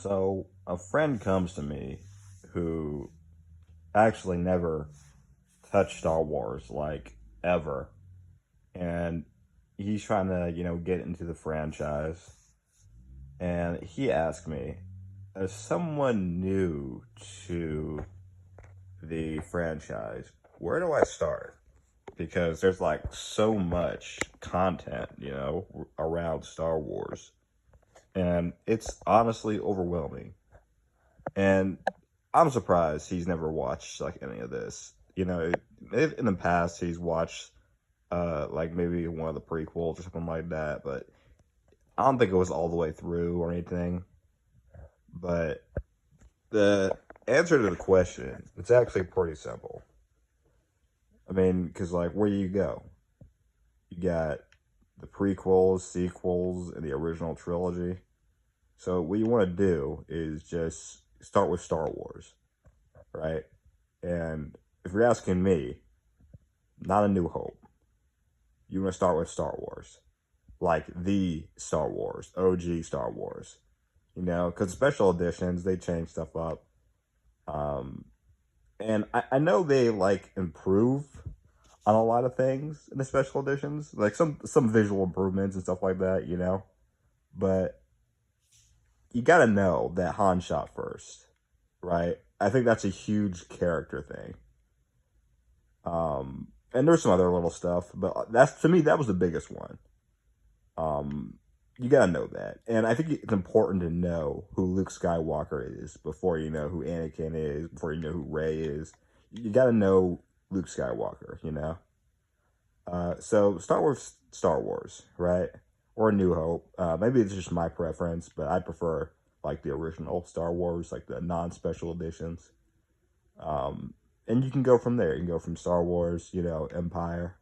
So a friend comes to me who actually never touched Star Wars, like ever. And he's trying to, get into the franchise. And he asked me, as someone new to the franchise, where do I start? Because there's like so much content, around Star Wars. And it's honestly overwhelming. And I'm surprised he's never watched like any of this. If in the past he's watched like maybe one of the prequels or something like that, but I don't think it was all the way through or anything. But the answer to the question, it's actually pretty simple. I mean, because like where do you go? You got the prequels, sequels, and the original trilogy. So what you want to do is just start with Star Wars, right? And if you're asking me, not A New Hope. You want to start with Star Wars, like the Star Wars, OG Star Wars. Because special editions they change stuff up, um, and I know they like improve on a lot of things in the special editions, like some visual improvements and stuff like that. But you got to know that Han shot first, right? I think that's a huge character thing. And there's some other little stuff, but that's to me that was the biggest one. Um, you gotta know that, and I think it's important to know who Luke Skywalker is before you know who Anakin is, before you know who Rey is. You gotta know Luke Skywalker, So Star Wars, right? Or A New Hope. Maybe it's just my preference, but I prefer like the original Star Wars, like the non-special editions. Um, and you can go from there. You can go from Star Wars, Empire,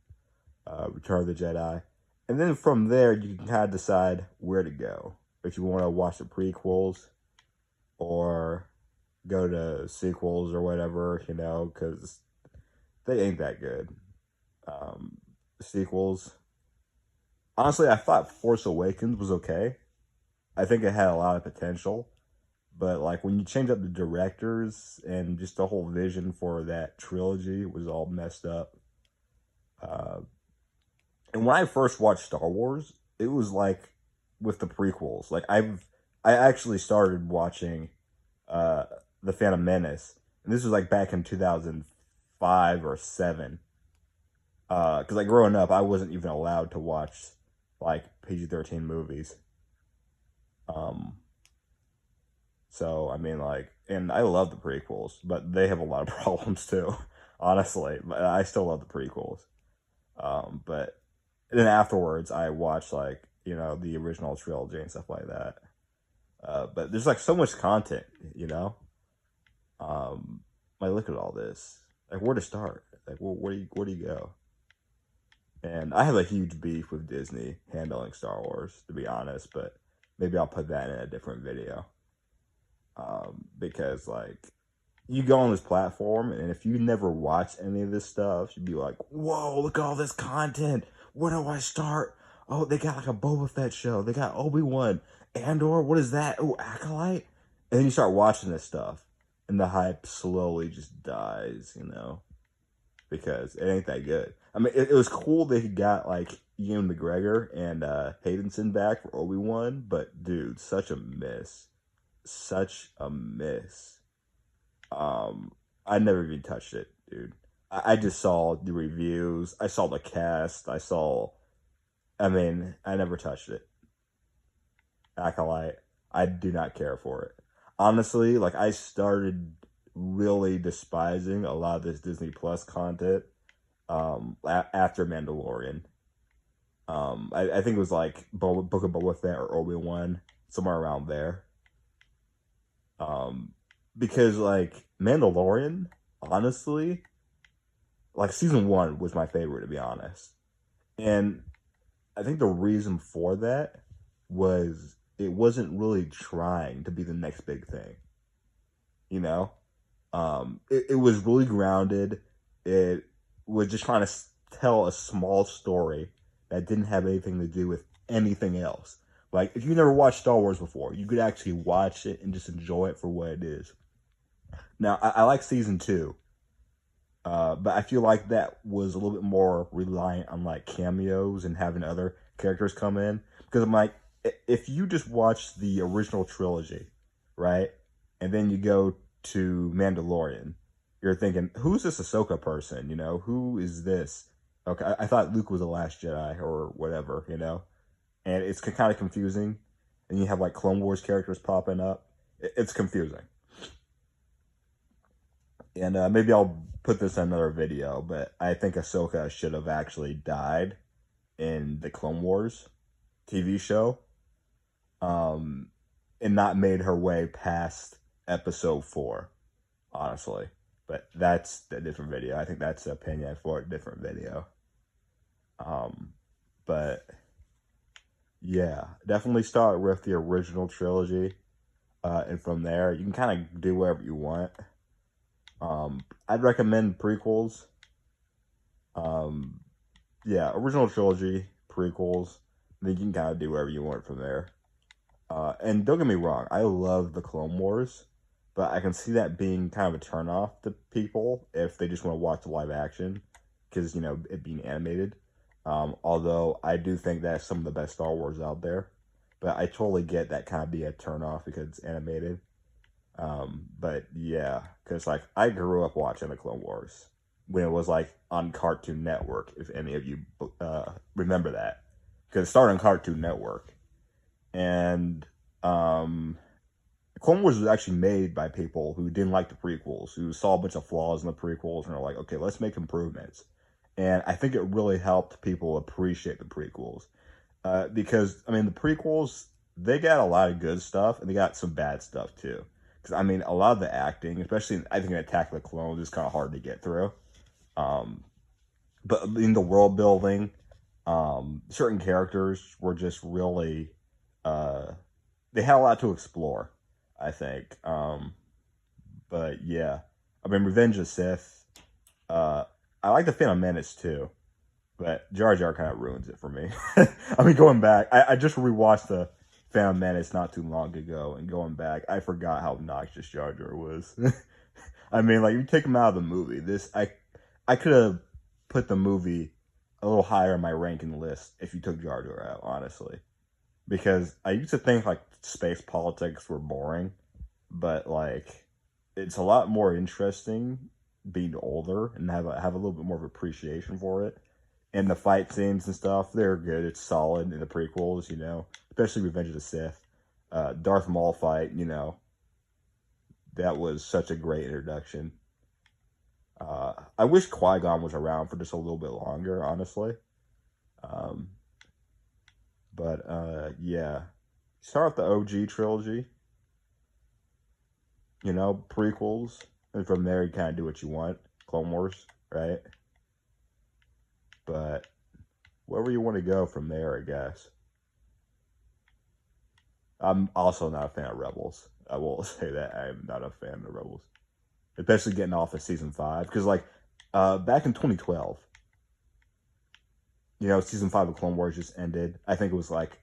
Return of the Jedi. And then from there, you can kind of decide where to go. If you want to watch the prequels or go to sequels or whatever, because they ain't that good. Sequels. Honestly, I thought Force Awakens was okay. I think it had a lot of potential. But like when you change up the directors and just the whole vision for that trilogy was all messed up. Uh, And when I first watched Star Wars, it was like with the prequels. I actually started watching uh The Phantom Menace, and this was like back in 2005 or 7. Cuz like growing up, I wasn't even allowed to watch like PG-13 movies. Um so I mean like and I love the prequels, but they have a lot of problems too, honestly. But I still love the prequels. But and then afterwards, I watched like the original trilogy and stuff like that. But there's like so much content, you know. Like look at all this. Like where to start? Like where do you go? And I have a huge beef with Disney handling Star Wars, to be honest. But maybe I'll put that in a different video. Because like you go on this platform, and if you never watch any of this stuff, you'd be like, "Whoa, look at all this content! Where do I start? Oh, they got like a Boba Fett show. They got Obi-Wan, Andor. What is that? Oh, Acolyte." And then you start watching this stuff, and the hype slowly just dies, because it ain't that good. I mean, it was cool that he got like Ian McGregor and Haydenson back for Obi-Wan, but dude, such a miss, such a miss. Um, I never even touched it, dude. I just saw the reviews. I saw the cast. I mean, I never touched it. Acolyte. I do not care for it. Honestly, like I started really despising a lot of this Disney Plus content after Mandalorian. I think it was like Book of Boba Fett or Obi-Wan, somewhere around there. Um, because like Mandalorian, honestly, like season 1 was my favorite, to be honest. And I think the reason for that was it wasn't really trying to be the next big thing, you know. It was really grounded. It was just trying to tell a small story that didn't have anything to do with anything else. Like, if you never watched Star Wars before, you could actually watch it and just enjoy it for what it is. Now, I like season two, but I feel like that was a little bit more reliant on like cameos and having other characters come in. Because I'm like, if you just watch the original trilogy, right, and then you go to Mandalorian, you're thinking, who's this Ahsoka person? You know, who is this? Okay, I thought Luke was the Last Jedi or whatever, you know, and it's kind of confusing. And you have like Clone Wars characters popping up. It's confusing. And maybe I'll put this in another video, but I think Ahsoka should have actually died in the Clone Wars TV show, um, and not made her way past episode 4, honestly. But that's a different video. I think that's the opinion for a different video. Um, but yeah, definitely start with the original trilogy, and from there you can kind of do whatever you want. I'd recommend prequels. Um, yeah, original trilogy, prequels. Then you can kind of do whatever you want from there. And don't get me wrong, I love the Clone Wars, but I can see that being kind of a turnoff to people if they just want to watch the live action, because you know it being animated. Although I do think that's some of the best Star Wars out there, but I totally get that kind of be a turnoff because it's animated. But yeah, because like I grew up watching the Clone Wars when it was like on Cartoon Network. If any of you remember that, because it started on Cartoon Network, and um, Clone Wars was actually made by people who didn't like the prequels, who saw a bunch of flaws in the prequels, and are like, okay, let's make improvements. And I think it really helped people appreciate the prequels, because I mean the prequels, they got a lot of good stuff and they got some bad stuff too. Because I mean a lot of the acting, especially I think in Attack of the Clones, is kind of hard to get through. Um, but in the world building, certain characters were just really uh, they had a lot to explore, I think. But yeah, I mean Revenge of the Sith. Uh, I like the Phantom Menace too, but Jar Jar kind of ruins it for me. I mean, going back, I just rewatched the Phantom Menace not too long ago, and going back, I forgot how obnoxious Jar Jar was. I mean, like you take him out of the movie, I could have put the movie a little higher in my ranking list if you took Jar Jar out, honestly, because I used to think like space politics were boring, but like it's a lot more interesting being older and have a little bit more of appreciation for it. And the fight scenes and stuff, they're good. It's solid in the prequels, you know, especially Revenge of the Sith. Darth Maul fight, you know, that was such a great introduction. I wish Qui-Gon was around for just a little bit longer, honestly. Um, but yeah, start with the OG trilogy, you know, prequels, and from there you kind of do what you want. Clone Wars, right? But wherever you want to go from there, I guess. I'm also not a fan of Rebels. I will say that I am not a fan of Rebels, especially getting off of season 5. Because like back in 2012, you know, season 5 of Clone Wars just ended. I think it was like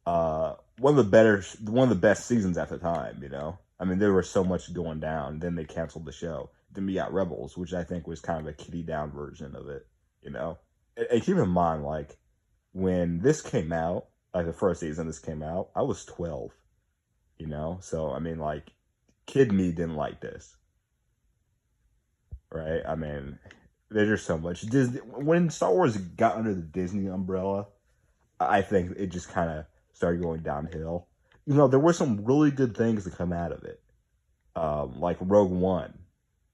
one of the best seasons at the time. You know, I mean, there was so much going down. Then they canceled the show. Then we got Rebels, which I think was kind of a kiddie down version of it. You know, and keep in mind, like when this came out, like the first season this came out, I was 12. You know, so I mean, like, kid me didn't like this, right? I mean, there's just so much Disney. When Star Wars got under the Disney umbrella, I think it just kind of started going downhill. You know, there were some really good things to come out of it, like Rogue One.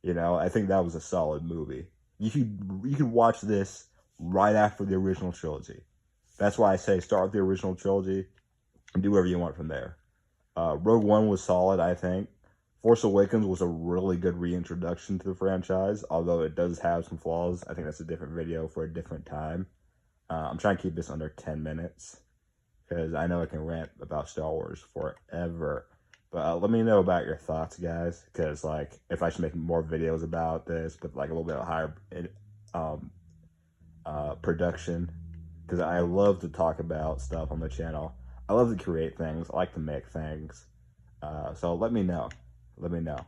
You know, I think that was a solid movie. You could watch this right after the original trilogy. That's why I say start with the original trilogy and do whatever you want from there. Rogue One was solid, I think. Force Awakens was a really good reintroduction to the franchise, although it does have some flaws. I think that's a different video for a different time. I'm trying to keep this under 10 minutes because I know I can rant about Star Wars forever. But let me know about your thoughts, guys, because like if I should make more videos about this, but like a little bit higher um, production, because I love to talk about stuff on the channel. I love to create things. I like to make things. So let me know. Let me know.